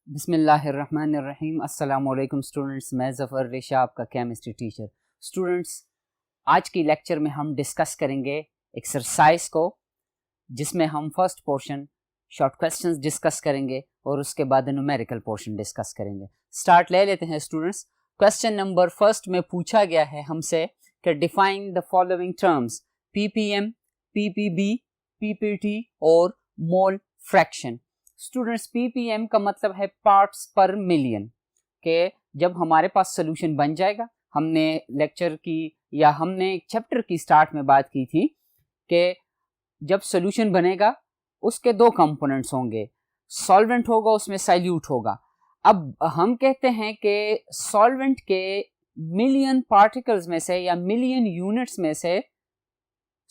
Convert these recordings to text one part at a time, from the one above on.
बिस्मिल्लाहिर्रहमानिर्रहीम। अस्सलाम वालेकुम स्टूडेंट्स, मैं ज़फ़र रेशा आपका केमिस्ट्री टीचर। स्टूडेंट्स, आज की लेक्चर में हम डिस्कस करेंगे एक्सरसाइज को, जिसमें हम first portion short questions discuss करेंगे और उसके बाद न्यूमेरिकल पोर्शन डिस्कस करेंगे। स्टार्ट ले लेते हैं स्टूडेंट्स। क्वेश्चन नंबर फर्स्ट में पूछा गया है हमसे कि define the following terms ppm, PPB, PPT और मोल फ्रैक्शन। स्टूडेंट्स, पीपीएम का मतलब है पार्ट्स पर मिलियन के जब हमारे पास सोल्यूशन बन जाएगा, हमने लेक्चर की या हमने चैप्टर की स्टार्ट में बात की थी कि जब सोल्यूशन बनेगा उसके दो कंपोनेंट्स होंगे, सॉल्वेंट होगा उसमें साइल्यूट होगा। अब हम कहते हैं कि सॉल्वेंट के मिलियन पार्टिकल्स में से या मिलियन यूनिट्स में से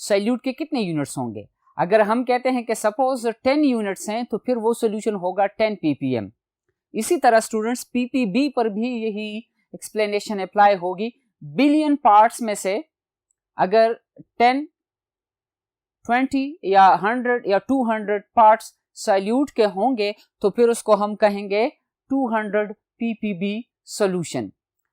साइल्यूट के कितने यूनिट्स होंगे। अगर हम कहते हैं कि सपोज 10 यूनिट्स हैं तो फिर वो सोल्यूशन होगा 10 ppm। इसी तरह स्टूडेंट्स, पीपीबी पर भी यही एक्सप्लेनेशन अप्लाई होगी। बिलियन पार्ट्स में से अगर 10, 20 या 100 या 200 पार्ट्स साइल्यूट के होंगे तो फिर उसको हम कहेंगे 200 ppb solution.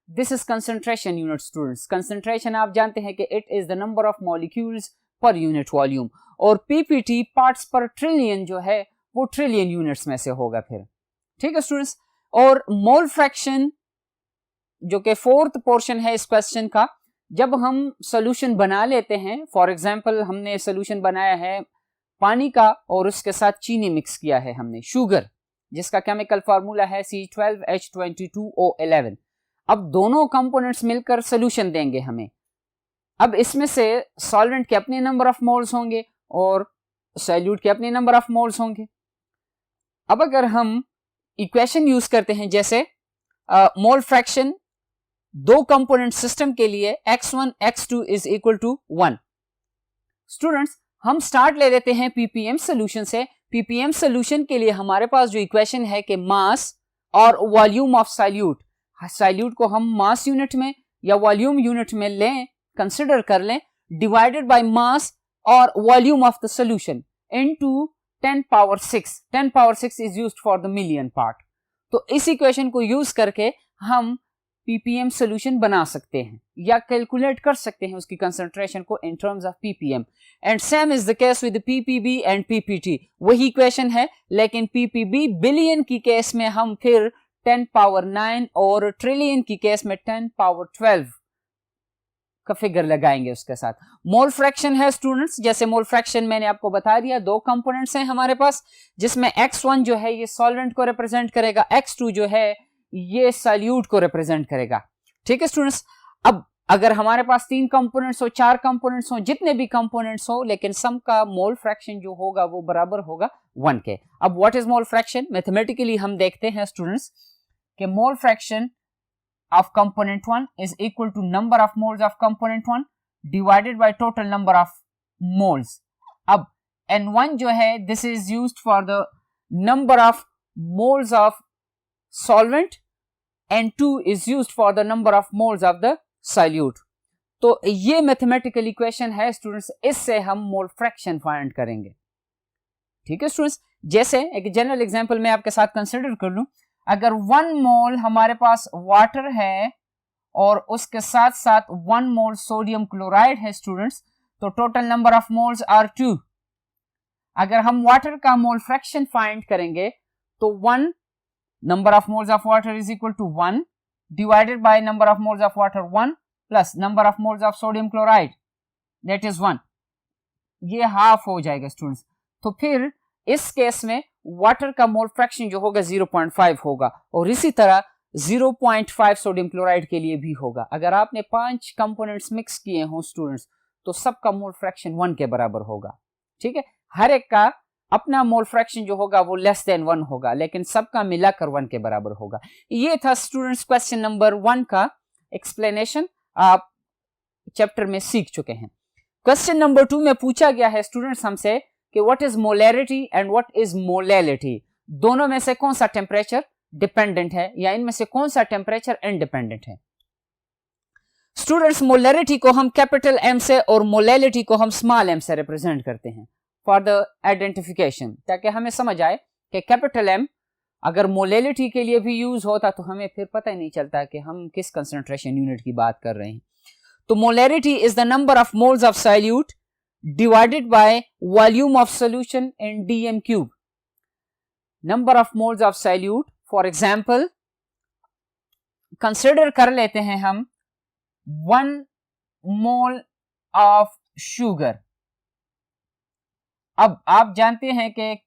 This is concentration unit students. Concentration आप जानते हैं कि it is the number of molecules per unit volume, और पीपीटी पार्ट्स पर ट्रिलियन जो है वो ट्रिलियन यूनिट्स में से होगा फिर। ठीक है स्टूडेंट्स। और मोल फ्रैक्शन जो कि फोर्थ पोर्शन है इस क्वेश्चन का, जब हम सोल्यूशन बना लेते हैं, फॉर एग्जांपल हमने सोल्यूशन बनाया है पानी का और उसके साथ चीनी मिक्स किया है हमने, शुगर, जिसका केमिकल फार्मूला है C12H22O11। अब दोनों कंपोनेंट्स मिलकर सोल्यूशन देंगे हमें। अब इसमें से सॉल्वेंट के अपने नंबर ऑफ मोल्स होंगे और साइल्यूट के अपने नंबर ऑफ मोल्स होंगे। अब अगर हम इक्वेशन यूज करते हैं जैसे मोल फ्रैक्शन दो कंपोनेंट सिस्टम के लिए x1 x2 is equal to 1। Students, हम स्टार्ट ले लेते हैं पीपीएम सोल्यूशन से। पीपीएम सोल्यूशन के लिए हमारे पास जो इक्वेशन है कि मास और वॉल्यूम ऑफ साइल्यूट, साइल्यूट को हम मास यूनिट में या वॉल्यूम यूनिट में लें, कंसिडर कर लें, डिवाइडेड बाय मास और volume of the solution into 10 power 6। 10 power 6 is used for the million part. तो इस इक्वेशन को यूज करके हम पीपीएम सॉल्यूशन बना सकते हैं या कैलकुलेट कर सकते हैं उसकी कंसंट्रेशन को in terms of ppm. And same is the case with PPB and PPT. वही इक्वेशन है, लेकिन पीपीबी बिलियन की केस में हम फिर 10 पावर 9 और ट्रिलियन की केस में 10 पावर 12 का फिगर लगाएंगे उसके साथ। मोल फ्रैक्शन है स्टूडेंट्स, जैसे मोल फ्रैक्शन मैंने आपको बता दिया, दो कंपोनेंट्स हैं हमारे पास, जिसमें x1 जो है ये सॉल्वेंट को रिप्रेजेंट करेगा, x2 जो है ये साइल्यूट को रिप्रेजेंट करेगा। ठीक है स्टूडेंट्स। अब अगर हमारे पास 3 कंपोनेंट्स हो, 4 कंपोनेंट्स हो, जितने भी कंपोनेंट्स हो, लेकिन सम का मोल फ्रैक्शन जो होगा वो बराबर होगा 1 के। अब what is mole fraction? Mathematically हम देखते हैं स्टूडेंट्स कि mole fraction of component 1 is equal to number of moles of component 1 divided by total number of moles. अब N1 जो है this is used for the number of moles of solvent, N2 is used for the number of moles of the solute. तो ये mathematical equation है students, इससे हम mole fraction find करेंगे। ठीक है स्टूडेंट्स। जैसे एक जनरल एग्जांपल मैं आपके साथ कंसिडर कर लूं, अगर 1 मोल हमारे पास वाटर है और उसके साथ साथ 1 मोल सोडियम क्लोराइड है स्टूडेंट्स, तो total number of moles are 2। अगर हम वाटर का मोल फ्रैक्शन फाइंड करेंगे तो 1 number of moles of water is equal to 1 divided by number of moles of water 1 plus number of moles of sodium chloride that is 1। ये half हो जाएगा students. तो फिर इस केस में वाटर का मोल फ्रैक्शन जो होगा 0.5 होगा, और इसी तरह 0.5 सोडियम क्लोराइड के लिए भी होगा। अगर आपने 5 कंपोनेंट्स मिक्स किए हों स्टूडेंट्स तो सबका मोल फ्रैक्शन 1 के बराबर होगा। ठीक है। हर एक का अपना मोल फ्रैक्शन जो होगा वो लेस देन 1 होगा, लेकिन सबका मिलाकर 1 के बराबर होगा। ये था स्टूडेंट्स क्वेश्चन नंबर 1 का एक्सप्लेनेशन, आप चैप्टर में सीख चुके हैं। क्वेश्चन नंबर 2 में पूछा गया है स्टूडेंट्स हमसे कि what is molarity and what is molality. दोनों में से कौन सा टेम्परेचर डिपेंडेंट है या इनमें से कौन सा टेम्परेचर इंडिपेंडेंट है। स्टूडेंट्स, मोलैरिटी को हम कैपिटल एम से और मोलैलिटी को हम स्मॉल एम से रिप्रेजेंट करते हैं फॉर द आइडेंटिफिकेशन, ताकि हमें समझ आए कि कैपिटल एम अगर मोलेलिटी के लिए भी यूज होता तो हमें फिर पता ही नहीं चलता कि हम किस कंसंट्रेशन यूनिट की बात कर रहे हैं। तो molarity is the number of moles of solute divided by volume of solution in dm cube. Number of moles of solute, for example consider कर लेते हैं हम 1 मोल ऑफ शुगर। अब आप जानते हैं कि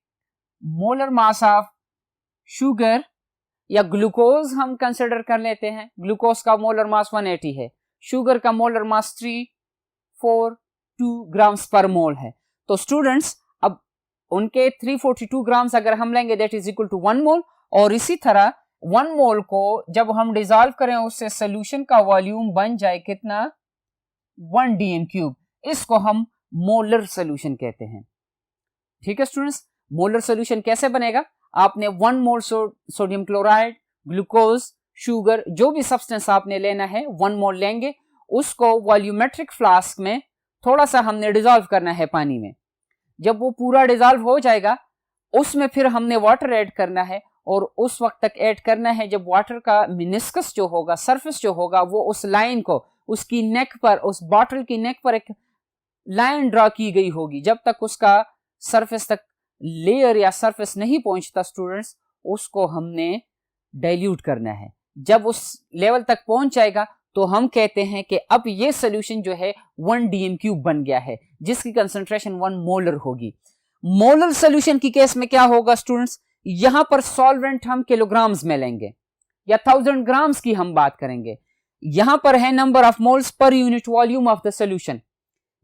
मोलर मास ऑफ शुगर या ग्लूकोज हम कंसिडर कर लेते हैं। ग्लूकोज का मोलर मास 180 है, शुगर का मोलर मास 342 ग्राम्स पर मोल है। तो स्टूडेंट्स अब उनके 342 ग्राम्स अगर हम लेंगे दैट इज इक्वल टू 1 मोल, और इसी तरह 1 मोल को जब हम डिसॉल्व करें उससे सोल्यूशन का वॉल्यूम बन जाए कितना, 1 डीएम क्यूब। इसको हम मोलर सोल्यूशन कहते हैं। ठीक है स्टूडेंट्स, मोलर सोल्यूशन कैसे बनेगा? आपने 1 mole sodium chloride, glucose, sugar, जो भी सब्सटेंस आपने लेना है 1 मोल लेंगे, उसको वॉल्यूमेट्रिक फ्लास्क में थोड़ा सा हमने डिसॉल्व करना है पानी में। जब वो पूरा डिसॉल्व हो जाएगा उसमें फिर हमने वाटर ऐड करना है, और उस वक्त तक ऐड करना है जब वाटर का मिनिस्कस जो होगा, सरफेस जो होगा, वो उस लाइन को उसकी नेक पर, उस बॉटल की नेक पर एक लाइन ड्रॉ की गई होगी। जब तक उसका सरफेस तक लेयर या सरफेस नहीं पहुंचता स्टूडेंट्स, उसको हमने डाइल्यूट करना है। जब उस लेवल तक पहुंच जाएगा तो हम कहते हैं कि अब ये सोल्यूशन जो है 1 डीएम क्यूब बन गया है, जिसकी कंसंट्रेशन 1 मोलर होगी। मोलर सोल्यूशन की केस में क्या होगा स्टूडेंट्स, यहां पर सॉल्वेंट हम किलोग्राम्स में लेंगे या 1000 ग्राम्स की हम बात करेंगे। यहां पर है number of moles per unit volume of the solution,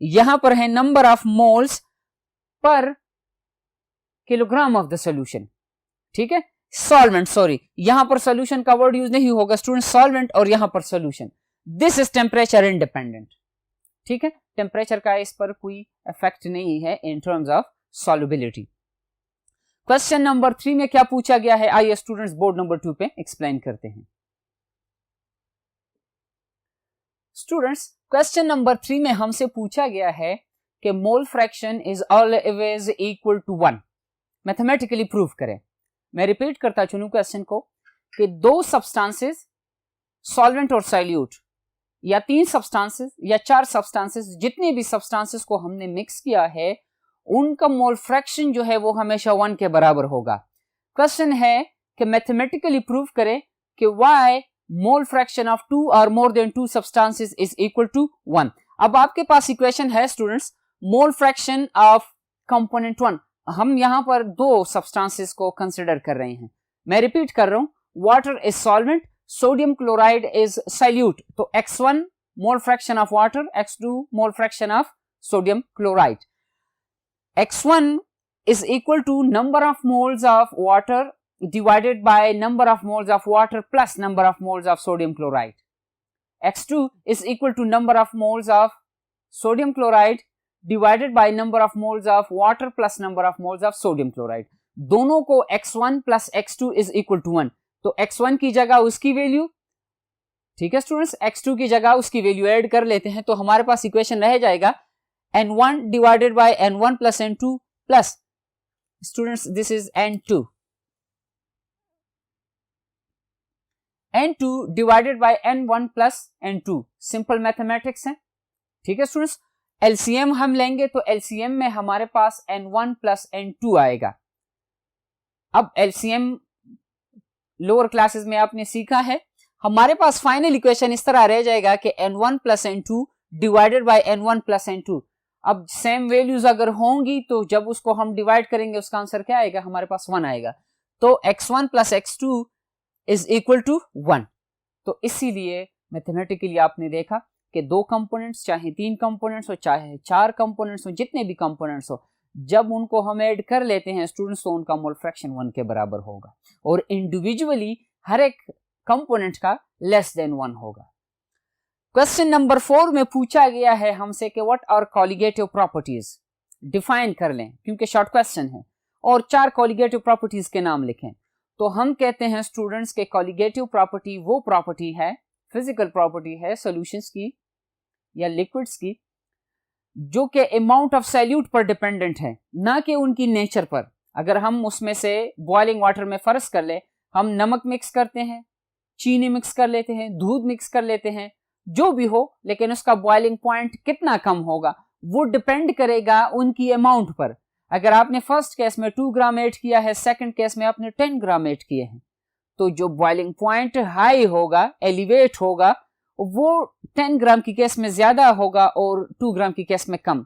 यहां पर है number of moles per kilogram of the solution. ठीक है, सॉल्वेंट, सॉरी यहां पर सोल्यूशन का वर्ड यूज नहीं होगा स्टूडेंट, सॉल्वेंट और यहां पर solution. This is temperature independent. ठीक है, टेम्परेचर का इस पर कोई इफेक्ट नहीं है in terms of solubility. Question number 3 में क्या पूछा गया है, आइए स्टूडेंट्स बोर्ड नंबर 2 पे एक्सप्लेन करते हैं। स्टूडेंट्स क्वेश्चन नंबर 3 में हमसे पूछा गया है कि mole fraction is always equal to 1, mathematically prove करें। मैं रिपीट करता चलूं क्वेश्चन को कि 2 सब्सटेंसेस, सॉल्वेंट और सॉल्यूट, या 3 सब्सटेंसेस या 4 सब्सटेंसेस, जितने भी सब्सटेंसेस को हमने मिक्स किया है उनका मोल फ्रैक्शन जो है वो हमेशा 1 के बराबर होगा। क्वेश्चन है कि मैथमेटिकली प्रूव करें कि व्हाई मोल फ्रैक्शन ऑफ 2 और more than 2 substances is equal to 1। अब आपके पास इक्वेशन है students, mole fraction of component 1, हम यहां पर 2 सब्सटेंसेस को कंसिडर कर रहे हैं। मैं रिपीट कर रहा हूं, water is solvent, sodium chloride is solute, तो x1 mole fraction of water, x2 mole fraction of sodium chloride. x1 is equal to number of moles of water divided by number of moles of water plus number of moles of sodium chloride. x2 is equal to number of moles of sodium chloride divided by number of moles of water plus number of moles of sodium chloride. दोनों को x1 plus x2 is equal to 1, तो x1 की जगह उसकी value, ठीक है students, x2 की जगह उसकी वैल्यू ऐड कर लेते हैं, तो हमारे पास इक्वेशन रह जाएगा n1 divided by n1 plus n2 plus, students this is n2 divided by n1 plus n2, simple mathematics है। ठीक है स्टूडेंट्स, एलसीएम हम लेंगे तो एलसीएम में हमारे पास n1 plus n2 आएगा। अब एलसीएम लोअर क्लासेस में आपने सीखा है, हमारे पास फाइनल इक्वेशन इस तरह रह जाएगा कि n1 plus n2 divided by n1 plus n2। अब सेम वैल्यूज अगर होंगी तो जब उसको हम डिवाइड करेंगे उसका आंसर क्या आएगा, हमारे पास 1 आएगा, तो x1 plus x2 is equal to 1। तो इसीलिए मैथमेटिकली आपने देखा कि 2 कंपोनेंट्स, चाहे 3 कंपोनेंट्स हो, चाहे 4 कंपोनेंट्स हो, जितने भी कंपोनेंट्स हो, जब उनको हम ऐड कर लेते हैं स्टूडेंट्स तो उनका मोल फ्रैक्शन 1 के बराबर होगा, और इंडिविजुअली हर एक कंपोनेंट का लेस देन 1 होगा। क्वेश्चन नंबर 4 में पूछा गया है हमसे कि what are colligative properties, define कर लें क्योंकि शॉर्ट क्वेश्चन है, और 4 कॉलिगेटिव प्रॉपर्टीज के नाम लिखें। तो हम कहते हैं स्टूडेंट्स के कॉलिगेटिव प्रॉपर्टी वो प्रॉपर्टी है, फिजिकल प्रॉपर्टी है सॉल्यूशंस की या लिक्विड्स की, जो कि अमाउंट ऑफ सॉल्यूट पर डिपेंडेंट है, ना कि उनकी नेचर पर। अगर हम उसमें से बॉइलिंग वाटर में फर्ज कर ले हम नमक मिक्स करते हैं, चीनी मिक्स कर लेते हैं, दूध मिक्स कर लेते हैं, जो भी हो, लेकिन उसका बॉइलिंग पॉइंट कितना कम होगा वो डिपेंड करेगा उनकी अमाउंट पर। अगर आपने फर्स्ट केस में 2 ग्राम ऐड किया है, सेकंड केस में आपने 10 ग्राम ऐड किए हैं, तो जो बॉइलिंग पॉइंट हाई होगा, एलिवेट होगा, वो 10 ग्राम की केस में ज्यादा होगा और 2 ग्राम की केस में कम।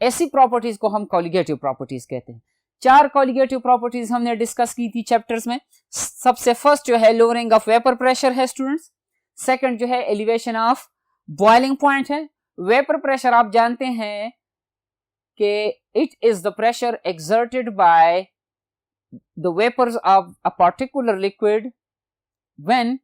ऐसी प्रॉपर्टीज को हम कॉलिगेटिव प्रॉपर्टीज कहते हैं। 4 कॉलिगेटिव प्रॉपर्टीज हमने डिस्कस की थी चैप्टर्स में। सबसे फर्स्ट जो है लोअरिंग ऑफ वेपर प्रेशर है स्टूडेंट्स। सेकंड जो है एलिवेशन ऑफ बॉइलिंग पॉइंट है। वेपर प्रेशर आप जानते हैं कि it is the pressure exerted by the vapours of a particular liquid when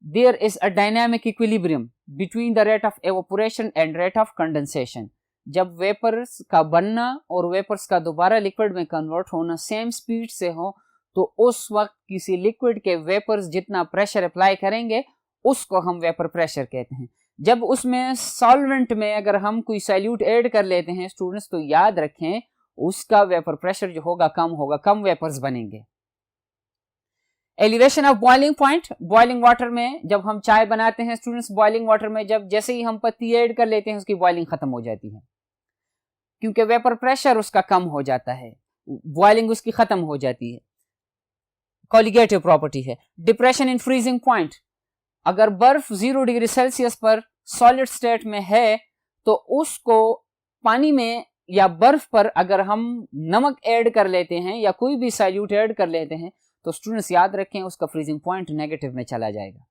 there is a dynamic equilibrium between the rate of evaporation and rate of condensation। जब vapours का बनना और vapours का दोबारा लिक्विड में कन्वर्ट होना same speed से हो, तो उस वक्त किसी लिक्विड के वेपर्स जितना प्रेशर अप्लाई करेंगे उसको हम वेपर प्रेशर कहते हैं। जब उसमें सॉल्वेंट में अगर हम कोई सॉल्यूट ऐड कर लेते हैं स्टूडेंट्स, तो याद रखें उसका वेपर प्रेशर जो होगा, कम वेपर्स बनेंगे। Elevation of boiling point, boiling water में जब हम चाय बनाते हैं स्टूडेंट्स, बॉइलिंग वाटर में जब जैसे ही हम पत्ती ऐड कर लेते हैं उसकी बॉइलिंग खत्म हो जाती है, क्योंकि वेपर प्रेशर उसका कम हो जाता है, बॉइलिंग उसकी खत्म हो जाती है। कॉलिगेटिव प्रॉपर्टी है। डिप्रेशन इन फ्रीजिंग पॉइंट, अगर बर्फ 0 डिग्री सेल्सियस पर सॉलिड स्टेट में है तो उसको पानी में या बर्फ पर अगर हम नमक ऐड कर लेते हैं या कोई भी सॉल्यूट ऐड कर लेते हैं तो स्टूडेंट्स याद रखें उसका फ्रीजिंग पॉइंट नेगेटिव में चला जाएगा।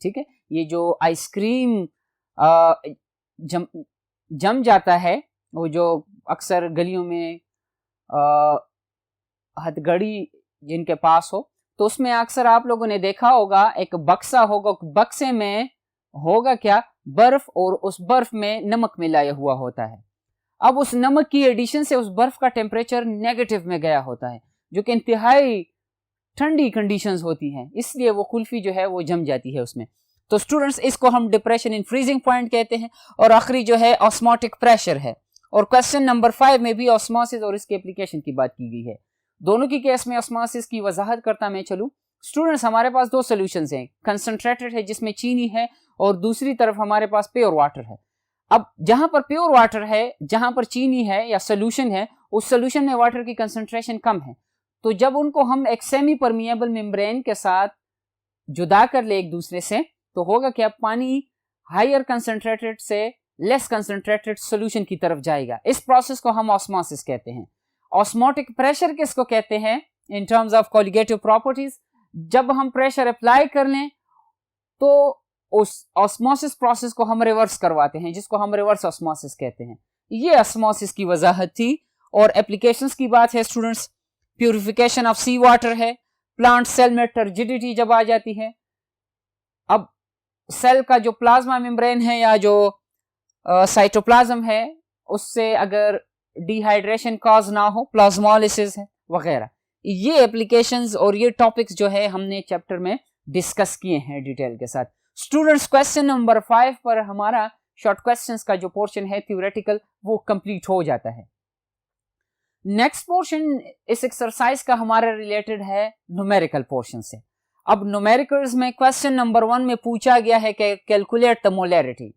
ठीक है, ये जो आइसक्रीम जम जाता है, वो जो अक्सर गलियों में हथगड़ी जिनके पास हो, तो उसमें अक्सर आप लोगों ने देखा होगा एक बक्सा होगा, बक्से में होगा क्या, बर्फ, और उस बर्फ में नमक मिलाया हुआ होता है। अब उस नमक की एडिशन से उस बर्फ का टेम्परेचर नेगेटिव में गया होता है, जो कि इंतहाई ठंडी कंडीशंस होती हैं, इसलिए वो कुल्फी जो है वो जम जाती है उसमें। तो स्टूडेंट्स इसको हम डिप्रेशन इन फ्रीजिंग पॉइंट कहते हैं। और आखिरी जो है ऑस्मोटिक प्रेशर है। और क्वेश्चन नंबर 5 में भी ऑस्मोसिस और इसके एप्लीकेशन की बात की गई है। दोनों की केस में ऑस्मोसिस की वजाहत करता मैं चलूं स्टूडेंट्स, हमारे पास 2 सोल्यूशंस हैं, कंसंट्रेटेड है जिसमें चीनी है और दूसरी तरफ हमारे पास प्योर वाटर है। अब जहां पर प्योर वाटर है, जहां पर चीनी है या सोल्यूशन है, उस सोल्यूशन में वाटर की कंसंट्रेशन कम है, तो जब उनको हम एक सेमी परमिएबल मेम्ब्रेन के साथ जुदा कर ले एक दूसरे से, तो होगा क्या, पानी हायर कंसंट्रेटेड से लेस कंसंट्रेटेड सॉल्यूशन की तरफ जाएगा। इस प्रोसेस को हम ऑस्मोसिस कहते हैं। ऑस्मोटिक प्रेशर किसको कहते हैं in terms of colligative properties, जब हम प्रेशर अप्लाई कर लें तो उस ऑस्मोसिस प्रोसेस को हम रिवर्स करवाते हैं, जिसको हम रिवर्स ऑस्मोसिस कहते हैं। ये ऑस्मोसिस की वजाहत थी। और एप्लीकेशंस की बात है students, purification of sea water है, प्लांट सेल में टर्जिडिटी जब आ जाती है, अब सेल का जो प्लाज्मा मेम्ब्रेन है या जो साइटोप्लाज्म है उससे अगर डिहाइड्रेशन कॉज ना हो, प्लाज्मोलिसिस है वगैरह। ये एप्लीकेशंस और ये टॉपिक्स जो है हमने चैप्टर में डिस्कस किए हैं डिटेल के साथ। स्टूडेंट्स क्वेश्चन नंबर 5 पर हमारा शॉर्ट क्वेश्चंस का जो पोर्शन है थ्योरेटिकल वो कंप्लीट हो जाता है। नेक्स्ट पोर्शन इस एक्सरसाइज का हमारा रिलेटेड है न्यूमेरिकल पोर्शन से। अब न्यूमेरिकल्स में क्वेश्चन नंबर 1 में पूछा गया है कि calculate the molarity.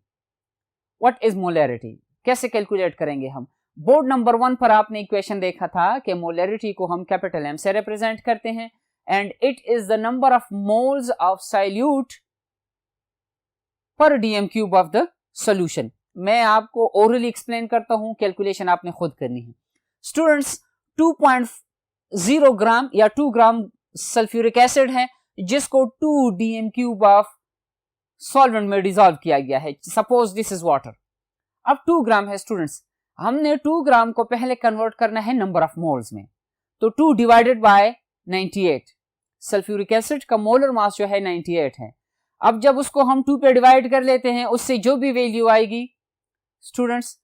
What is molarity, कैसे कैलकुलेट करेंगे हम। बोर्ड नंबर 1 पर आपने इक्वेशन देखा था कि मोलैरिटी को हम कैपिटल M से रिप्रेजेंट करते हैं and it is the number of moles of solute per dm cube of the solution. मैं आपको ओरली एक्सप्लेन करता हूं, कैलकुलेशन आपने खुद करनी है। स्टूडेंट्स 2.0 ग्राम या 2 ग्राम सल्फ्यूरिक एसिड है जिसको 2 डीएम क्यूब ऑफ सॉल्वेंट में डिसॉल्व किया गया है। Suppose this is water. अब 2 ग्राम है स्टूडेंट्स, हमने 2 ग्राम को पहले कन्वर्ट करना है नंबर ऑफ मोल्स में, तो 2 डिवाइडेड बाय 98। सल्फ्यूरिक एसिड का मोलर मास जो है 98 है। अब जब उसको हम 2 पे डिवाइड कर लेते हैं, उससे जो भी वैल्यू आएगी स्टूडेंट्स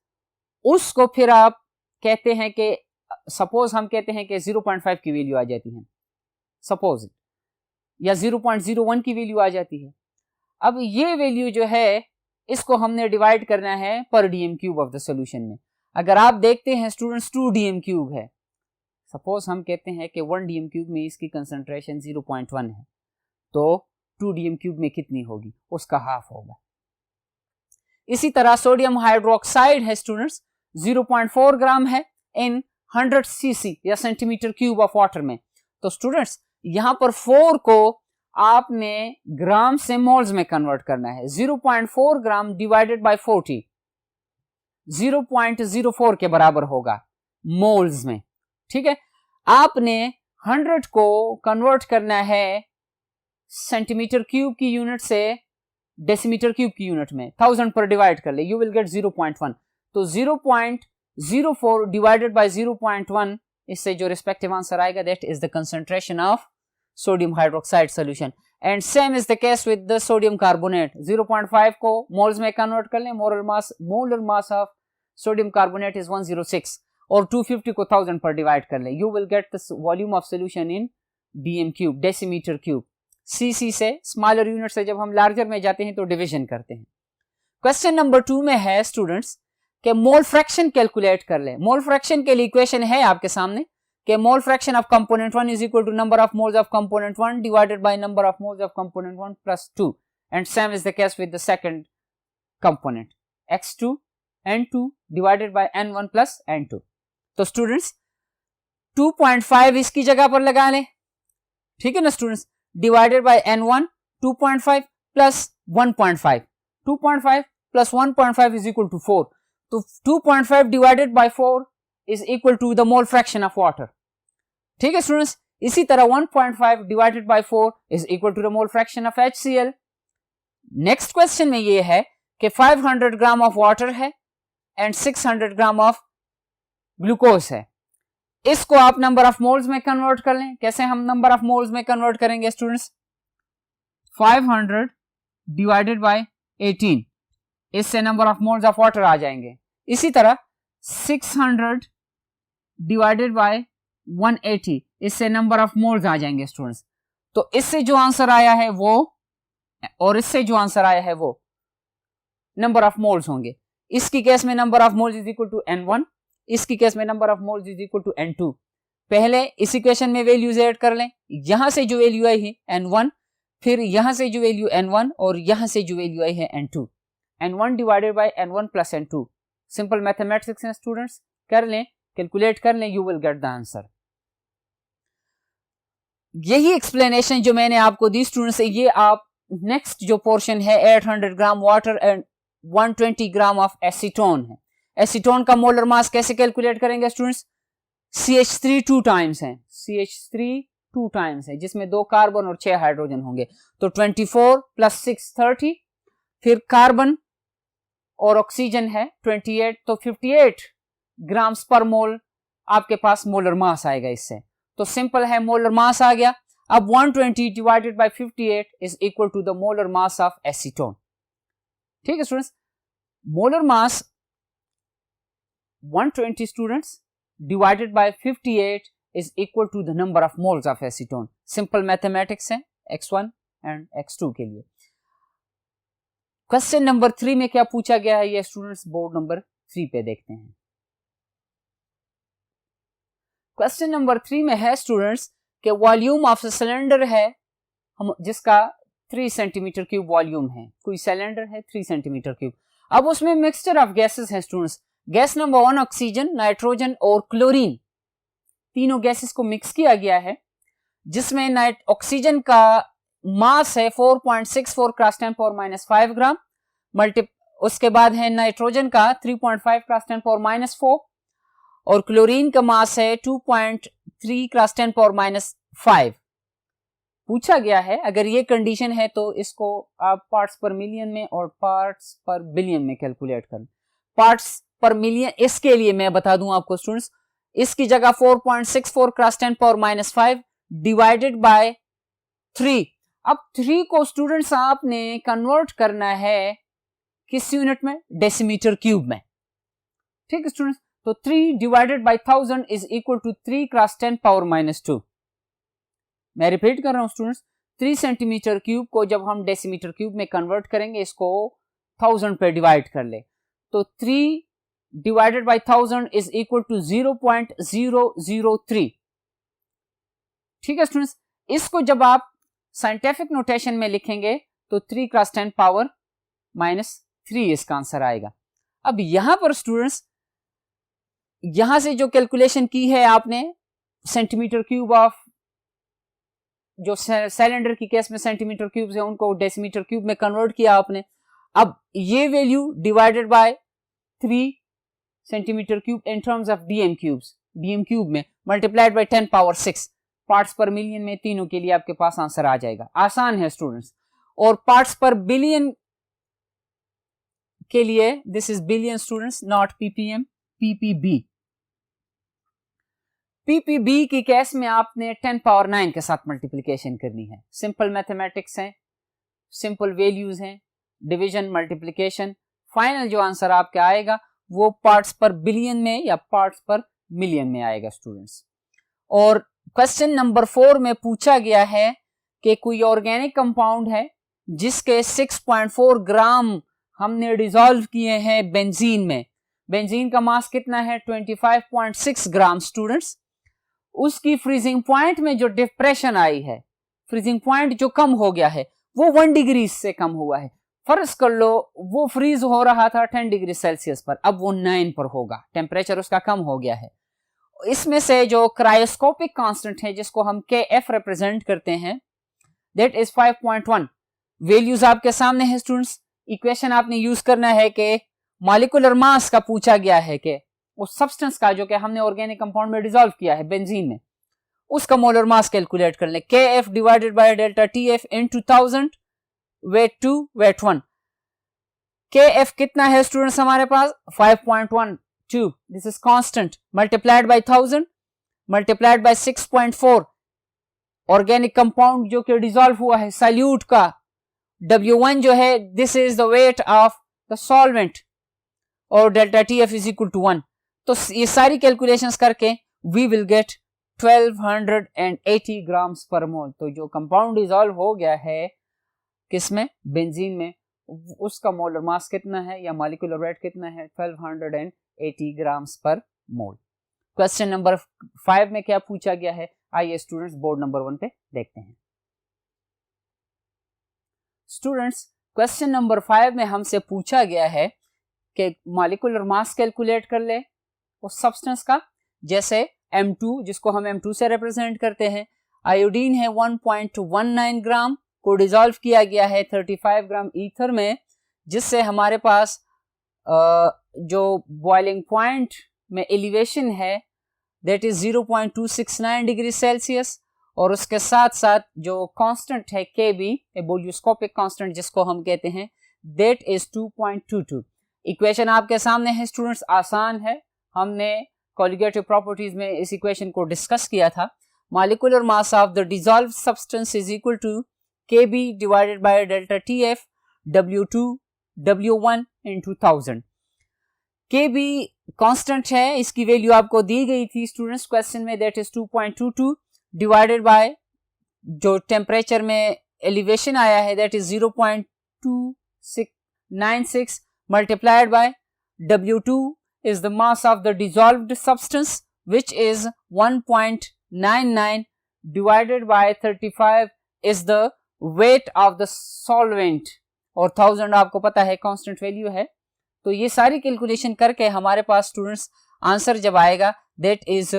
उसको फिर आप कहते हैं कि सपोज हम कहते हैं कि 0.5 की वैल्यू आ जाती है सपोज, या 0.01 की वैल्यू आ जाती है। अब ये वैल्यू जो है इसको हमने डिवाइड करना है पर dm cube of the solution में। अगर आप देखते हैं स्टूडेंट्स 2 डीएम क्यूब है, सपोज हम कहते हैं कि 1 dm क्यूब में इसकी कंसंट्रेशन 0.1 है, तो 2 dm क्यूब में कितनी होगी, उसका हाफ होगा। इसी तरह सोडियम हाइड्रोक्साइड है स्टूडेंट्स, 0.4 ग्राम है इन 100 cc या सेंटीमीटर क्यूब ऑफ वाटर में। तो स्टूडेंट्स यहां पर 4 को आपने ग्राम से मोल्स में कन्वर्ट करना है। 0.4 ग्राम डिवाइडेड बाय 40 0.04 के बराबर होगा मोल्स में, ठीक है। आपने 100 को कन्वर्ट करना है सेंटीमीटर क्यूब की यूनिट से डेसीमीटर क्यूब की यूनिट में, 1000 पर डिवाइड कर ले, यू विल गेट 0.1। तो 0.04 डिवाइडेड बाय 0.1, इससे जो रिस्पेक्टिव आंसर आएगा that is the concentration of sodium hydroxide solution. And same is the case with the sodium carbonate. 0.5 को मोल्स में कन्वर्ट कर लें, molar mass of sodium carbonate is 106 और 250 को 1000 पर डिवाइड कर लें, you will get the volume of solution in dm cube, decimetre cube. CC से स्मॉलर यूनिट से जब हम लार्जर में जाते हैं तो डिवीजन करते हैं। क्वेश्चन नंबर 2 में है स्टूडेंट्स कि मोल फ्रैक्शन कैलकुलेट कर ले। मोल फ्रैक्शन के लिए इक्वेशन है आपके सामने कि mole fraction of component 1 is equal to number of moles of component 1 divided by number of moles of component 1 plus 2 and same is the case with the second component x2 n2 divided by n1 plus n2। तो students 2.5 इसकी जगह पर लगा लें, ठीक है ना students, divided by n1 2.5 plus 1.5, 2.5 plus 1.5 is equal to 4। तो 2.5 divided by 4 is equal to the mole fraction of water, ठीक है स्टूडेंट्स। इसी तरह 1.5 divided by 4 is equal to the mole fraction of HCl। Next question में ये है कि 500 gram of water है एंड 600 ग्राम ऑफ ग्लूकोज है। इसको आप नंबर ऑफ मोल्स में कन्वर्ट कर लें। कैसे हम नंबर ऑफ मोल्स में कन्वर्ट करेंगे स्टूडेंट्स, 500 डिवाइडेड बाय 18, इससे number of moles of water आ जाएंगे। इसी तरह 600 डिवाइडेड बाय 180, इससे नंबर ऑफ मोल्स आ जाएंगे स्टूडेंट्स। तो इससे जो आंसर आया है वो और इससे जो आंसर आया है वो नंबर ऑफ मोल्स होंगे। इसकी केस में number of moles is equal to n1, इसकी केस में number of moles is equal to n2। पहले इस इक्वेशन में वैल्यूज ऐड कर लें, यहां से जो वैल्यू आई है n1, फिर यहां से जो वैल्यू n1 और यहां से जो वैल्यू आई है n2, n1 divided by n1 plus n2। Simple mathematics हैं स्टूडेंट्स, कर लें, कैलकुलेट कर लें, you will get the answer. यही एक्सप्लेनेशन जो मैंने आपको दी स्टूडेंट्स, ये आप नेक्स्ट जो पोर्शन है 800 gram water and 120 gram of acetone है। एसीटोन का मोलर मास कैसे कैलकुलेट करेंगे स्टूडेंट्स, CH3 2 टाइम्स है, CH3 2 टाइम्स है, जिसमें 2 कार्बन और 6 हाइड्रोजन होंगे। तो 24 प्लस 6 30, फिर कार्बन और ऑक्सीजन है 28, तो 58 ग्राम्स पर मोल आपके पास मोलर मास आएगा इससे। तो सिंपल है, मोलर मास आ गया। अब 120 divided by 58 is equal to the molar mass of acetone, ठीक है students. Molar mass 120 students divided by 58 is equal to the number of moles of acetone. Simple mathematics है x1 and x2 के लिए। Question number 3 में क्या पूछा गया है ये स्टूडेंट्स, बोर्ड नंबर 3 पे देखते हैं। क्वेश्चन नंबर 3 में है स्टूडेंट्स कि वॉल्यूम ऑफ सिलेंडर है हम जिसका 3 सेंटीमीटर क्यूब वॉल्यूम है। कोई सिलेंडर है 3 सेंटीमीटर क्यूब। अब उसमें मिक्सचर ऑफ गैसेस है students. Gas number 1 oxygen, nitrogen और क्लोरीन, तीनों गैसेस को मिक्स किया गया है, जिसमें ऑक्सीजन का मास है 4.64 क्रॉस 10 पावर माइनस 5 ग्राम, उसके बाद है नाइट्रोजन का 3.5 क्रॉस 10 पावर माइनस 4 और क्लोरीन का मास है 2.3 क्रॉस 10 पावर माइनस 5। पूछा गया है अगर ये कंडीशन है तो इसको आप पार्ट्स पर मिलियन में और पार्ट्स पर बिलियन में कैलकुलेट कर। पार्ट्स पर मिलियन, इसके लिए मैं बता दूं आपको स्टूडेंट्स, इसकी जगह 4.64 cross 10 power minus 5 divided by 3। अब 3 को स्टूडेंट्स आपने कन्वर्ट करना है किस यूनिट में, डेसीमीटर क्यूब में, ठीक है स्टूडेंट्स। तो 3 divided by 1000 is equal to 3 cross 10 power minus 2। मैं रिपीट कर रहा हूं स्टूडेंट्स, 3 सेंटीमीटर क्यूब को जब हम डेसीमीटर क्यूब में कन्वर्ट करेंगे, इसको 1000 पे डिवाइड कर ले, तो 3 divided by 1000 is equal to 0.003। ठीक है स्टूडेंट्स, इसको जब आप साइंटिफिक नोटेशन में लिखेंगे तो 3 क्रॉस 10 पावर -3 इसका आंसर आएगा। अब यहां पर स्टूडेंट्स यहां से जो कैलकुलेशन की है आपने सेंटीमीटर क्यूब ऑफ, जो सिलेंडर की केस में सेंटीमीटर क्यूब है उनको डेसीमीटर क्यूब में कन्वर्ट किया आपने। अब ये value divided by 3 centimetre cube in terms of DM cube में मल्टीप्लाइड बाय 10 पावर 6 पार्ट्स पर मिलियन में, तीनों के लिए आपके पास आंसर आ जाएगा। आसान है स्टूडेंट्स। और पार्ट्स पर बिलियन के लिए this is billion students, not ppm, PPB. PPB की केस में आपने 10 पावर 9 के साथ मल्टीप्लिकेशन करनी है। सिंपल मैथमेटिक्स है, सिंपल वैल्यूज हैं, डिवीजन, मल्टीप्लिकेशन। फाइनल जो आंसर आपका आएगा वो पार्ट्स पर बिलियन में या पार्ट्स पर मिलियन में आएगा स्टूडेंट्स। और क्वेश्चन नंबर 4 में पूछा गया है कि कोई ऑर्गेनिक कंपाउंड है जिसके 6.4 ग्राम हमने डिसॉल्व किए हैं बेंजीन में। बेंजीन का मास कितना है? 25.6 ग्राम स्टूडेंट्स। उसकी फ्रीजिंग पॉइंट में जो डिप्रेशन आई है, फ्रीजिंग पॉइंट जो कम हो गया है वो 1 डिग्री से कम हुआ है। फर्ज कर लो वो फ्रीज हो रहा था 10 डिग्री सेल्सियस पर, अब वो 9 पर होगा, टेम्परेचर उसका कम हो गया है। इसमें से जो क्रायोस्कोपिक कांस्टेंट है जिसको हम KF रिप्रेजेंट करते हैं, दैट इज 5.1। वैल्यूज आपके सामने है स्टूडेंट्स। इक्वेशन आपने यूज करना है कि मॉलिक्यूलर मास का पूछा गया है कि उस सब्सटेंस का जो कि हमने ऑर्गेनिक कंपाउंड में डिसॉल्व किया है बेंजीन में, उसका मोलर मास कैलकुलेट कर लें। KF divided by delta TF into 1000, weight 2, weight 1। KF कितना है स्टूडेंट्स हमारे पास? 5.12, this is constant, multiplied by 1000 multiplied by 6.4। Organic compound जो कि डिसॉल्व हुआ है सॉल्यूट का, W1 जो है this is the weight of the solvent, और delta TF is equal to 1। तो ये सारी कैलकुलेशंस करके वी विल गेट 1280 ग्राम्स पर मोल। तो जो कंपाउंड डिसॉल्व हो गया है किसमें? बेंजीन में, उसका मोलर मास कितना है या मॉलिक्यूलर वेट कितना है? 1280 ग्राम्स पर मोल। क्वेश्चन नंबर 5 में क्या पूछा गया है? आइए स्टूडेंट्स बोर्ड नंबर 1 पे देखते हैं। स्टूडेंट्स क्वेश्चन नंबर 5 में हमसे पूछा गया है कि मॉलिक्यूलर मास कैलकुलेट कर ले उस सब्सटेंस का, जैसे M2 जिसको हम M2 से रिप्रेजेंट करते हैं। आयोडीन है 1.19 ग्राम को डिसॉल्व किया गया है 35 ग्राम ईथर में, जिससे हमारे पास जो बॉइलिंग पॉइंट में एलिवेशन है दैट इज 0.269 डिग्री सेल्सियस, और उसके साथ साथ जो कांस्टेंट है KB, एबोल्यूस्कोपिक कांस्टेंट जिसको हम कहते हैं, दैट इज 2.22। इक्वेशन आपके सामने है स्टूडेंट्स, आसान है, हमने कोलिगेटिव प्रॉपर्टीज में इस इक्वेशन को डिस्कस किया था। Molecular mass of the dissolved substance is equal to KB divided by delta TF, W2 W1 into 1000। KB constant है, इसकी वैल्यू आपको दी गई थी स्टूडेंट्स क्वेश्चन में, दैट इज 2.22 डिवाइडेड बाय जो टेम्परेचर में एलिवेशन आया है that is 0.2696 multiplied by W2 is the mass of the dissolved substance which is 1.99 divided by 35 is the weight of the solvent, और 1000 आपको पता है कांस्टेंट वैल्यू है। तो ये सारी कैलकुलेशन करके हमारे पास स्टूडेंट्स आंसर जब आएगा दैट इज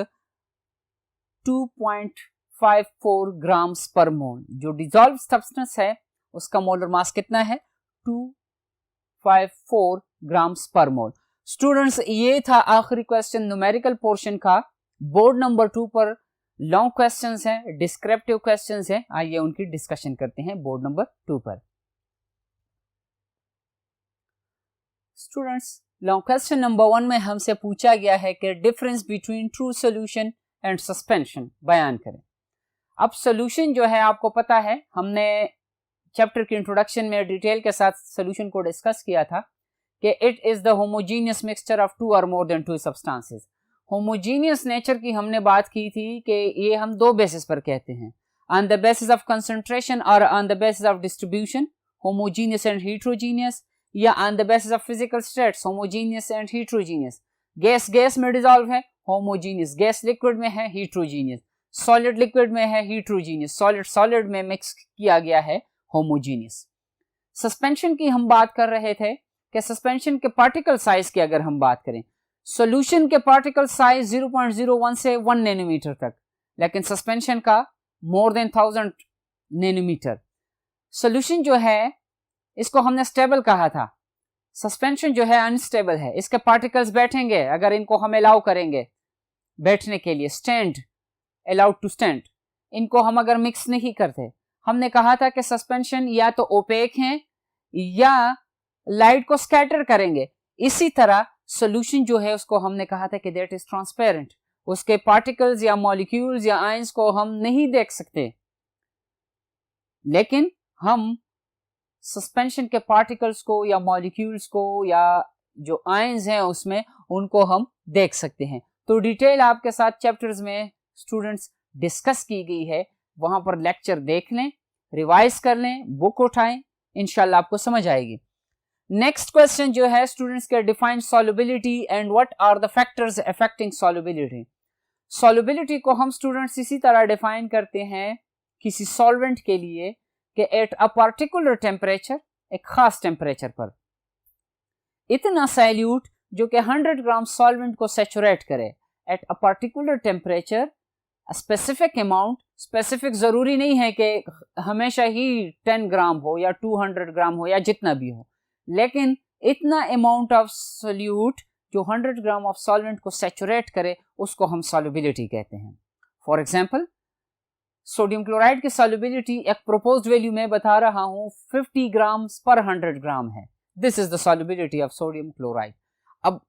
2.54 ग्राम्स पर मोल। जो डिसॉल्व सब्सटेंस है उसका मोलर मास कितना है? 254 ग्राम्स पर मोल। स्टूडेंट्स ये था आखिरी क्वेश्चन न्यूमेरिकल पोर्शन का। बोर्ड नंबर 2 पर लॉन्ग क्वेश्चंस हैं, डिस्क्रिप्टिव क्वेश्चंस हैं, आइए उनकी डिस्कशन करते हैं बोर्ड नंबर 2 पर। स्टूडेंट्स लॉन्ग क्वेश्चन नंबर 1 में हमसे पूछा गया है कि difference between true solution and suspension बयान करें। अब सॉल्यूशन जो है आपको पता है, हमने चैप्टर की इंट्रोडक्शन में डिटेल के साथ सॉल्यूशन को डिस्कस किया था कि it is the homogeneous mixture of 2 और more than 2 substances. Homogeneous nature की हमने बात की थी कि ये हम 2 बेसिस पर कहते हैं, on the basis of concentration और on the basis of distribution, homogeneous and heterogeneous, या on the basis of physical states, homogeneous and heterogeneous. Gas gas में डिसॉल्व है, होमोजीनियस, गैस लिक्विड में है, हीट्रोजीनियस। सॉलिड लिक्विड में है heterogeneous, solid solid में mix किया गया है होमोजीनियस। सस्पेंशन की हम बात कर रहे थे कि सस्पेंशन के पार्टिकल साइज की अगर हम बात करें, सॉल्यूशन के पार्टिकल साइज 0.01 से 1 नैनोमीटर तक, लेकिन सस्पेंशन का मोर देन 1000 नैनोमीटर। सॉल्यूशन जो है इसको हमने स्टेबल कहा था, सस्पेंशन जो है अनस्टेबल है, इसके पार्टिकल्स बैठेंगे अगर इनको हम अलाउ करेंगे बैठने के लिए, स्टैंड, अलाउड टू स्टैंड, इनको हम अगर मिक्स नहीं करते। हमने कहा था कि सस्पेंशन या तो ओपेक हैं या लाइट को स्कैटर करेंगे। इसी तरह सॉल्यूशन जो है उसको हमने कहा था कि दैट इज ट्रांसपेरेंट, उसके पार्टिकल्स या मॉलिक्यूल्स या आयंस को हम नहीं देख सकते, लेकिन हम सस्पेंशन के पार्टिकल्स को या मॉलिक्यूल्स को या जो आयंस हैं उसमें उनको हम देख सकते हैं। तो डिटेल आपके साथ चैप्टर्स में स्टूडेंट्स डिस्कस की गई है, वहां पर लेक्चर देख लें, रिवाइज कर लें, बुक उठाएं, इंशाल्लाह आपको समझ आएगी। नेक्स्ट क्वेश्चन जो है स्टूडेंट्स के, define solubility and what are the factors affecting solubility. Solubility को हम स्टूडेंट्स इसी तरह डिफाइन करते हैं किसी सॉल्वेंट के लिए कि एट अ पार्टिकुलर टेम्परेचर, एक खास टेम्परेचर पर इतना सैल्यूट जो कि 100 ग्राम सॉल्वेंट को सैचुरेट करे। At a particular temperature specific amount, specific जरूरी नहीं है कि हमेशा ही 10 ग्राम हो या 200 ग्राम हो या जितना भी हो, लेकिन इतना अमाउंट ऑफ सोल्यूट जो 100 ग्राम ऑफ सॉल्वेंट को सैचुरेट करे उसको हम सॉल्युबिलिटी कहते हैं। फॉर एग्जांपल, सोडियम क्लोराइड की सॉल्युबिलिटी एक प्रोपोज्ड वैल्यू में बता रहा हूं 50 ग्राम पर 100 ग्राम है। This is the solubility of sodium chloride. अब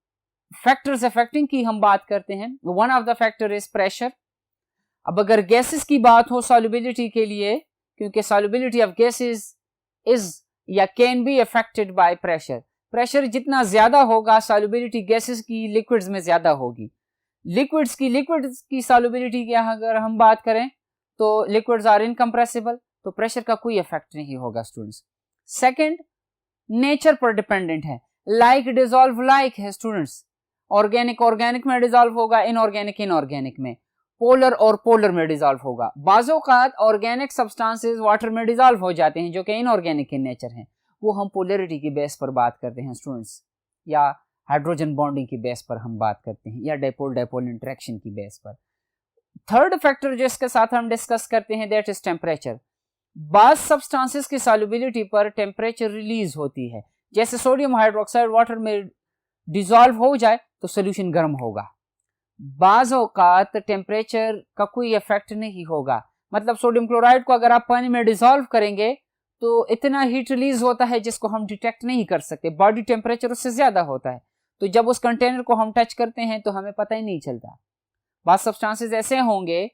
फैक्टर्स अफेक्टिंग की हम बात करते हैं। One of the factor is pressure. अब अगर गैसेस की बात हो सॉल्युबिलिटी के लिए, क्योंकि सॉल्युबिलिटी ऑफ गैसेस इज या can be affected by pressure, pressure जितना ज्यादा होगा सॉल्युबिलिटी गैसेस की लिक्विड्स में ज्यादा होगी। लिक्विड्स की सॉल्युबिलिटी की अगर हम बात करें तो लिक्विड्स आर इनकम्प्रेसिबल, तो प्रेशर का कोई इफेक्ट नहीं होगा स्टूडेंट्स। सेकंड, नेचर पर डिपेंडेंट है, लाइक डिसॉल्व लाइक है स्टूडेंट्स। ऑर्गेनिक में डिसॉल्व होगा, इनऑर्गेनिक में, पोलर और पोलर में डिसॉल्व होगा। बाज़-औक़ात ऑर्गेनिक सब्सटेंसेस वाटर में डिसॉल्व हो जाते हैं जो कि इनऑर्गेनिक इन नेचर हैं, वो हम पोलरिटी की बेस पर बात करते हैं स्टूडेंट्स, या हाइड्रोजन बॉन्डिंग की बेस पर हम बात करते हैं, या डाइपोल इंटरेक्शन की बेस पर। थर्ड फैक्टर जिसके साथ हम डिस्कस करते हैं दैट इज टेम्परेचर। बाज़ सब्सटेंसेस की सॉल्युबिलिटी पर टेम्परेचर रिलीज होती है, जैसे सोडियम हाइड्रोक्साइड वाटर में डिसॉल्व हो जाए तो सोल्यूशन गर्म होगा। बाज़ औक़ात टेम्परेचर का कोई इफेक्ट नहीं होगा, मतलब सोडियम क्लोराइड को अगर आप पानी में डिसॉल्व करेंगे तो इतना हीट रिलीज होता है जिसको हम डिटेक्ट नहीं कर सकते, बॉडी टेम्परेचर उससे ज्यादा होता है, तो जब उस कंटेनर को हम टच करते हैं तो हमें पता ही नहीं चलता। बाज़ सब्सटेंसेस ऐसे होंगे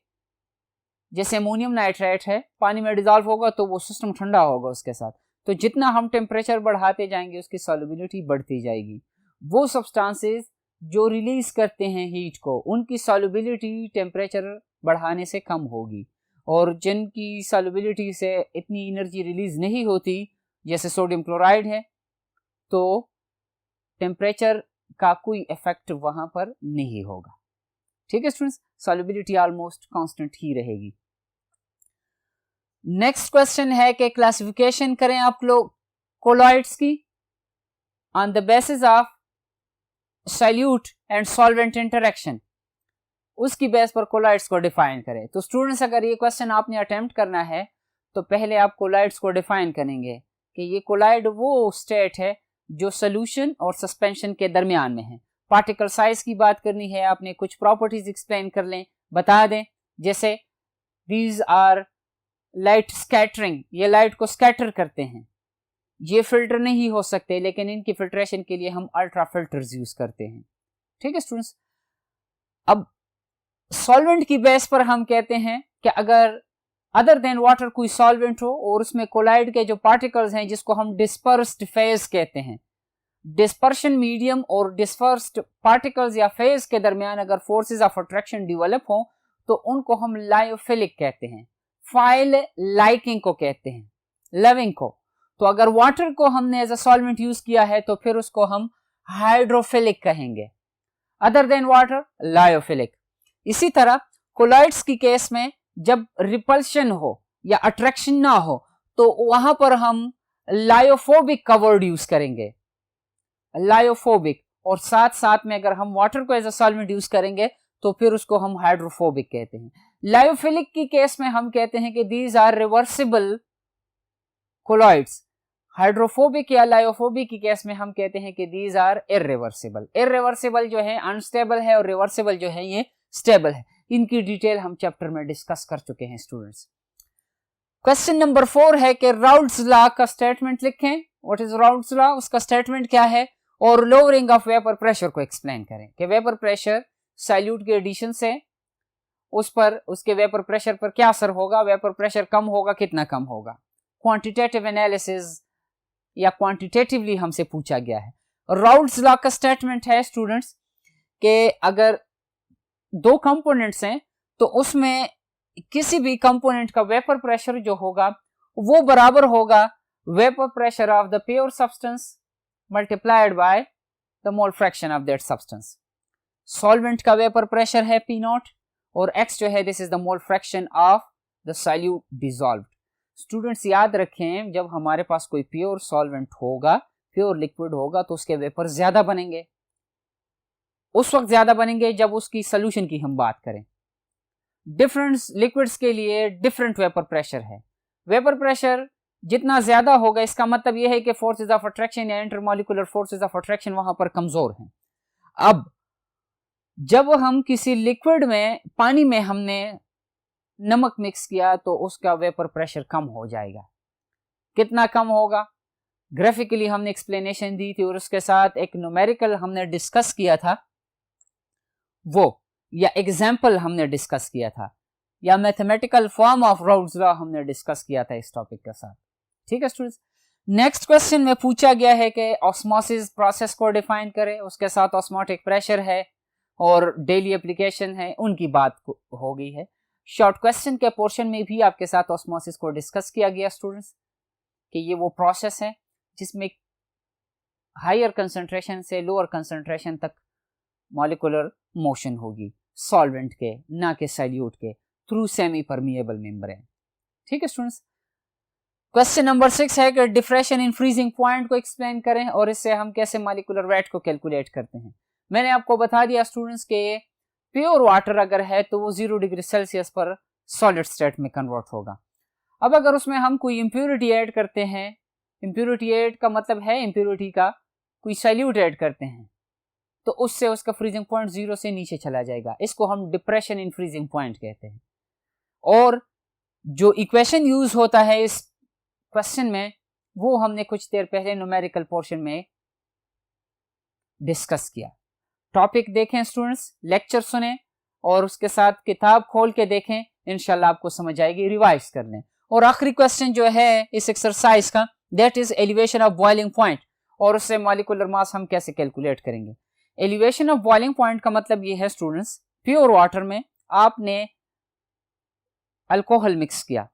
जैसे अमोनियम नाइट्रेट है, पानी में डिसॉल्व होगा तो वो सिस्टम ठंडा होगा उसके साथ, तो जितना हम टेम्परेचर बढ़ाते जाएंगे उसकी सॉल्युबिलिटी बढ़ती जाएगी। वो सब्सटेंसेस जो रिलीज करते हैं हीट को, उनकी सॉल्युबिलिटी टेम्परेचर बढ़ाने से कम होगी, और जिनकी सॉल्युबिलिटी से इतनी एनर्जी रिलीज नहीं होती जैसे सोडियम क्लोराइड है, तो टेम्परेचर का कोई इफेक्ट वहां पर नहीं होगा। ठीक है स्टूडेंट्स, सॉल्युबिलिटी ऑलमोस्ट कांस्टेंट ही रहेगी। नेक्स्ट क्वेश्चन है कि क्लासिफिकेशन करें आप लोग कोलॉइड्स की on the basis of solute and solvent interaction, उसकी बेस पर कोलॉइड्स को डिफाइन करें। तो स्टूडेंट्स अगर ये क्वेश्चन आपने अटेम्प्ट करना है तो पहले आप कोलॉइड्स को डिफाइन करेंगे कि ये कोलॉइड वो स्टेट है जो सोल्यूशन और सस्पेंशन के दरमियान में है। पार्टिकल साइज की बात करनी है आपने, कुछ प्रॉपर्टीज एक्सप्लेन कर लें, बता दें, जैसे दीज आर लाइट स्कैटरिंग, ये लाइट को स्कैटर करते हैं, ये फिल्टर नहीं हो सकते लेकिन इनकी फिल्ट्रेशन के लिए हम अल्ट्रा फिल्टर्स यूज करते हैं। ठीक है स्टूडेंट्स, अब सॉल्वेंट की बेस पर हम कहते हैं कि अगर अदर देन वाटर कोई सॉल्वेंट हो और उसमें कोलाइड के जो पार्टिकल्स हैं जिसको हम डिस्पर्स्ड फेज कहते हैं, डिस्पर्शन मीडियम और डिस्पर्स्ड पार्टिकल्स या फेज के दरमियान अगर फोर्सेस ऑफ अट्रैक्शन डेवलप हो तो उनको हम लायोफिलिक कहते हैं, फाइल लाइकिंग को कहते हैं, लविंग को। तो अगर वाटर को हमने एज अ सॉल्वेंट यूज किया है तो फिर उसको हम हाइड्रोफिलिक कहेंगे, अदर देन वाटर लायोफिलिक। इसी तरह कोलॉइड्स की केस में जब रिपल्शन हो या अट्रैक्शन ना हो तो वहां पर हम लायोफोबिक कवर्ड यूज करेंगे, लायोफोबिक। और साथ साथ में अगर हम वाटर को एज अ सॉल्वेंट यूज करेंगे तो फिर उसको हम हाइड्रोफोबिक कहते हैं। लायोफिलिक की केस में हम कहते हैं कि these are reversible colloids. Hydrophobic या लायोफोबिक की केस में हम कहते हैं कि दीज आर इररिवर्सिबल। इररिवर्सिबल जो है अनस्टेबल है और रिवर्सिबल जो है ये स्टेबल है। इनकी डिटेल हम चैप्टर में डिस्कस कर चुके हैं स्टूडेंट्स। क्वेश्चन नंबर 4 है कि राउल्ट्स लॉ का स्टेटमेंट लिखें। व्हाट इज राउल्ट्स लॉ, उसका स्टेटमेंट क्या है, और लोअरिंग ऑफ वेपर प्रेशर को एक्सप्लेन करें कि वेपर प्रेशर सॉल्यूट के एडिशन से उस पर उसके वेपर प्रेशर पर क्या असर होगा, वेपर प्रेशर कम होगा कितना कम होगा। क्वांटिटेटिव एनालिसिस या क्वांटिटेटिवली हमसे पूछा गया है। राउल्ट्स लॉ का स्टेटमेंट है स्टूडेंट्स कि अगर दो कंपोनेंट्स हैं तो उसमें किसी भी कंपोनेंट का वेपर प्रेशर जो होगा वो बराबर होगा vapour pressure of the pure substance multiplied by the mole fraction of that substance. Solvent का वेपर प्रेशर है P0 और X जो है this is the mole fraction of the solute dissolved. Students याद रखें, जब हमारे पास कोई प्योर सॉल्वेंट होगा, प्योर लिक्विड होगा, तो उसके वेपर ज्यादा बनेंगे। उस वक्त ज्यादा बनेंगे जब उसकी सोल्यूशन की हम बात करें। डिफरेंट लिक्विड्स के लिए डिफरेंट वेपर प्रेशर है। वेपर प्रेशर जितना ज्यादा होगा इसका मतलब यह है कि फोर्सेस ऑफ अट्रैक्शन या इंटरमॉलिक्यूलर फोर्सेस ऑफ अट्रैक्शन वहां पर कमजोर हैं। अब जब हम किसी लिक्विड में, पानी में हमने नमक मिक्स किया तो उसका वेपर प्रेशर कम हो जाएगा। कितना कम होगा, ग्राफिकली हमने एक्सप्लेनेशन दी थी और उसके साथ एक न्यूमेरिकल हमने डिस्कस किया था, वो या एग्जाम्पल हमने डिस्कस किया था, या mathematical form of Raoult's law हमने डिस्कस किया था इस टॉपिक के साथ। ठीक है स्टूडेंट्स। नेक्स्ट क्वेश्चन में पूछा गया है कि ऑस्मोसिस प्रोसेस को डिफाइन करें, उसके साथ ऑस्मोटिक प्रेशर है और डेली एप्लीकेशन है, उनकी बात हो गई है। शॉर्ट क्वेश्चन के पोर्शन में भी आपके साथ ऑस्मोसिस को डिस्कस किया गया स्टूडेंट्स कि ये वो प्रोसेस है जिसमें हायर कंसंट्रेशन से लोअर कंसंट्रेशन तक मॉलिक्यूलर मोशन होगी सॉल्वेंट के, ना कि सॉल्यूट के, थ्रू सेमी परमिएबल मेम्ब्रेन। ठीक है स्टूडेंट्स। क्वेश्चन नंबर 6 है कि डिफ्रेशन इन फ्रीजिंग पॉइंट को एक्सप्लेन करें और इससे हम कैसे मॉलिक्यूलर वेट को कैलकुलेट करते हैं। मैंने आपको बता दिया स्टूडेंट्स के प्योर वाटर अगर है तो वो 0 डिग्री सेल्सियस पर सॉलिड स्टेट में कन्वर्ट होगा। अब अगर उसमें हम कोई इंप्योरिटी ऐड करते हैं, इंप्योरिटी ऐड का मतलब है इंप्योरिटी का कोई सॉल्यूट ऐड करते हैं, तो उससे उसका फ्रीजिंग पॉइंट 0 से नीचे चला जाएगा। इसको हम डिप्रेशन इन फ्रीजिंग पॉइंट कहते हैं। और जो इक्वेशन यूज होता है इस क्वेश्चन में वो हमने कुछ देर पहले न्यूमेरिकल पोर्शन में डिस्कस किया। टॉपिक देखें स्टूडेंट्स, लेक्चर सुने और उसके साथ किताब खोल के देखें, इंशाल्लाह आपको समझ आएगी। रिवाइज कर लें। और आखिरी क्वेश्चन जो है इस एक्सरसाइज का, that is elevation of boiling point, और उससे मॉलिक्यूलर मास हम कैसे कैलकुलेट करेंगे। एलिवेशन ऑफ बॉइलिंग पॉइंट का मतलब ये है स्टूडेंट्स, प्योर वाटर में आपने अल्कोहल मिक्स किया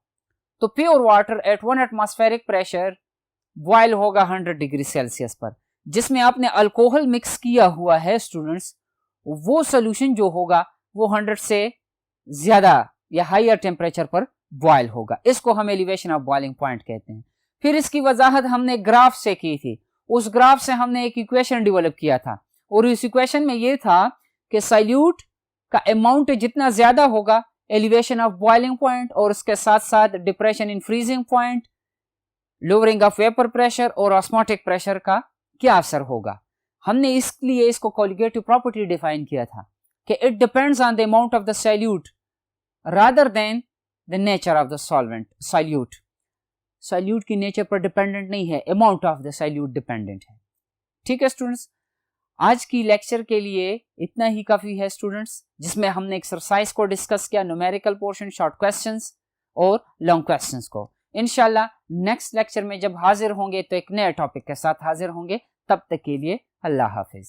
तो pure water at 1 atmospheric pressure boil होगा 100 डिग्री सेल्सियस पर। जिसमें आपने अल्कोहल मिक्स किया हुआ है स्टूडेंट्स, वो सोल्यूशन जो होगा वो 100 से ज्यादा या हायर टेम्परेचर पर बॉयल होगा। इसको हम एलिवेशन ऑफ बॉइलिंग पॉइंट कहते हैं। फिर इसकी वजाहत हमने ग्राफ से की थी। उस ग्राफ से हमने एक इक्वेशन डेवलप किया था और इस इक्वेशन में ये था कि सॉल्यूट का अमाउंट जितना ज्यादा होगा एलिवेशन ऑफ बॉइलिंग पॉइंट और उसके साथ साथ depression in freezing point, lowering of vapour pressure और ऑस्मोटिक प्रेशर का क्या असर होगा। हमने इसलिए इसको कोलिगेटिव प्रॉपर्टी डिफाइन किया था कि it depends on the amount of the solute rather than the nature of the solvent. Solute की नेचर पर डिपेंडेंट नहीं है, amount of the solute dependent है। ठीक है स्टूडेंट्स, आज की लेक्चर के लिए इतना ही काफी है स्टूडेंट्स, जिसमें हमने एक्सरसाइज को डिस्कस किया, न्यूमेरिकल पोर्शन, शॉर्ट क्वेश्चंस और लॉन्ग क्वेश्चंस को। इंशाल्लाह नेक्स्ट लेक्चर में जब हाजिर होंगे तो एक नए टॉपिक के साथ हाजिर होंगे। तब तक के लिए अल्लाह हाफिज।